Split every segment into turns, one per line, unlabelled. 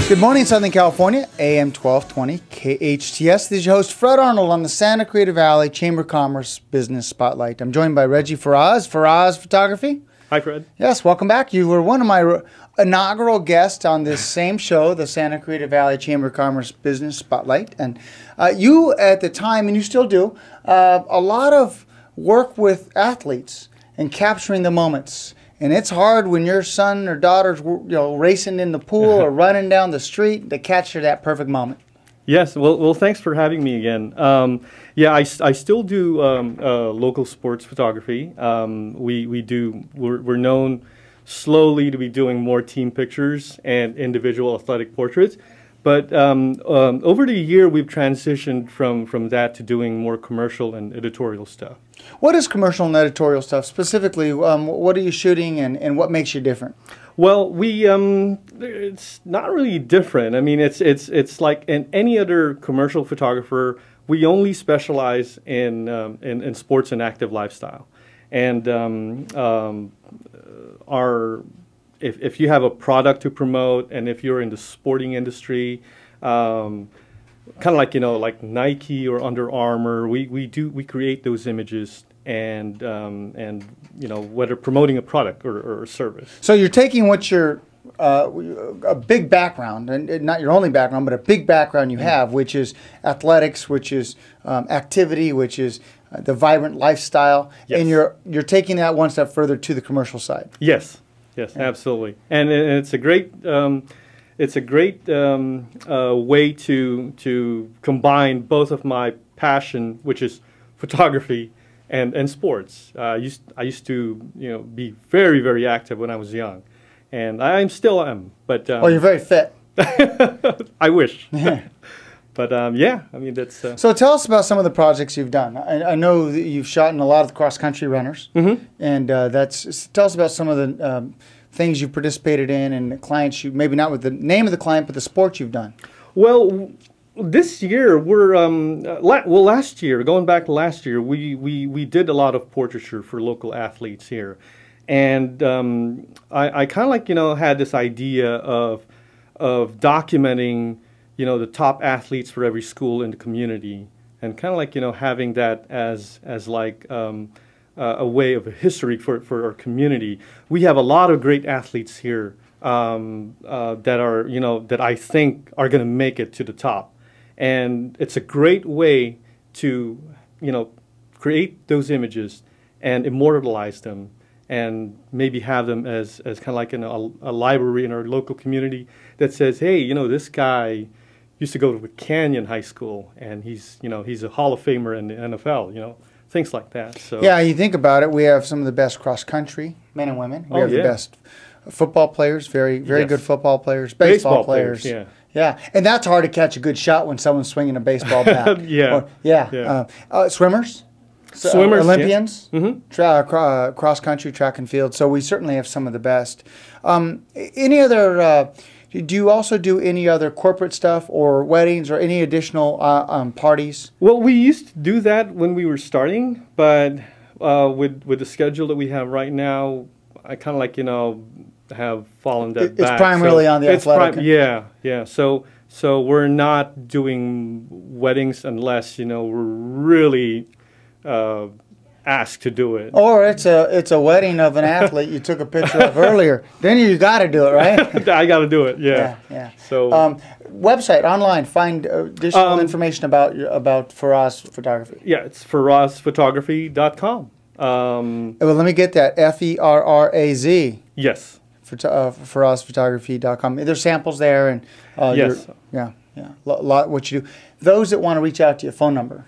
Good morning, Southern California, AM 1220 KHTS. This is your host, Fred Arnold, on the Santa Cruz Valley Chamber of Commerce Business Spotlight. I'm joined by Reggie Ferraz, Ferraz Photography.
Hi, Fred.
Yes, welcome back. You were one of my inaugural guests on this same show, the Santa Cruz Valley Chamber of Commerce Business Spotlight. And you, at the time, and you still do, a lot of work with athletes and capturing the moments. And it's hard when your son or daughter's racing in the pool or running down the street to capture that perfect moment.
Yes, well, thanks for having me again. Yeah, I still do local sports photography. We're known slowly to be doing more team pictures and individual athletic portraits. But over the year, we've transitioned from that to doing more commercial and editorial stuff.
What is commercial and editorial stuff specifically? What are you shooting, and what makes you different?
Well, it's not really different. I mean, it's like in any other commercial photographer. We only specialize in sports and active lifestyle, and if you have a product to promote, and if you're in the sporting industry, kind of like like Nike or Under Armour, we create those images, and whether promoting a product or a service.
So you're taking what your a big background, and not your only background, but a big background you have, which is athletics, which is activity, which is the vibrant lifestyle, yes. And you're taking that one step further to the commercial side.
Yes. Yes, yeah. Absolutely, and it's a great way to combine both of my passion, which is photography, and sports. I used to be very, very active when I was young, and I still am. But
you're very fit.
I wish. But yeah, I mean that's.
So tell us about some of the projects you've done. I know that you've shot in a lot of cross-country runners, and tell us about some of the things you've participated in and the clients you, maybe not with the name of the client, but the sports you've done.
Well, this year we're last year, going back to last year, we did a lot of portraiture for local athletes here, and I kind of like had this idea of documenting the top athletes for every school in the community, and kind of like having that as like a way of a history for our community. We have a lot of great athletes here that are that I think are going to make it to the top, and it's a great way to create those images and immortalize them, and maybe have them as kind of like in a library in our local community that says, hey, this guy used to go to Canyon High School, and he's a Hall of Famer in the NFL, things like that. So
yeah, you think about it, we have some of the best cross country men and women. We have the best football players, very good football players, baseball players. Yeah, and that's hard to catch a good shot when someone's swinging a baseball bat. Swimmers.
Swimmers,
Olympians, cross country, track and field. So we certainly have some of the best. Any other? Do you also do any other corporate stuff or weddings or any additional parties?
Well, we used to do that when we were starting, but with the schedule that we have right now, I kind of like have fallen back.
It's primarily on the athletic.
Yeah. So we're not doing weddings unless we're really asked to do it.
Or it's a wedding of an athlete you took a picture of earlier. Then you got to do it, right?
I got to do it. Yeah. So
website online, find additional information about Ferraz Photography.
Yeah, it's ferrazphotography.com.
Well, let me get that. Ferraz.
Yes.
Ferrazphotography.com. There's samples there, and
yes.
Lot what you do. Those that want to reach out to you, phone number.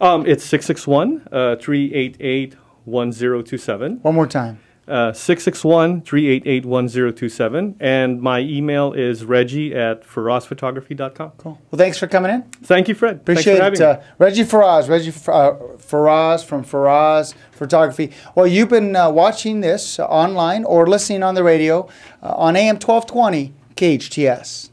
It's 661-388-1027.
One more time.
661-388-1027. And my email is reggie@ferrazphotography.com.
Cool. Well, thanks for coming in.
Thank you, Fred.
Appreciate
thanks for having
it. Reggie Ferraz. Ferraz from Ferraz Photography. Well, you've been watching this online or listening on the radio on AM 1220 KHTS.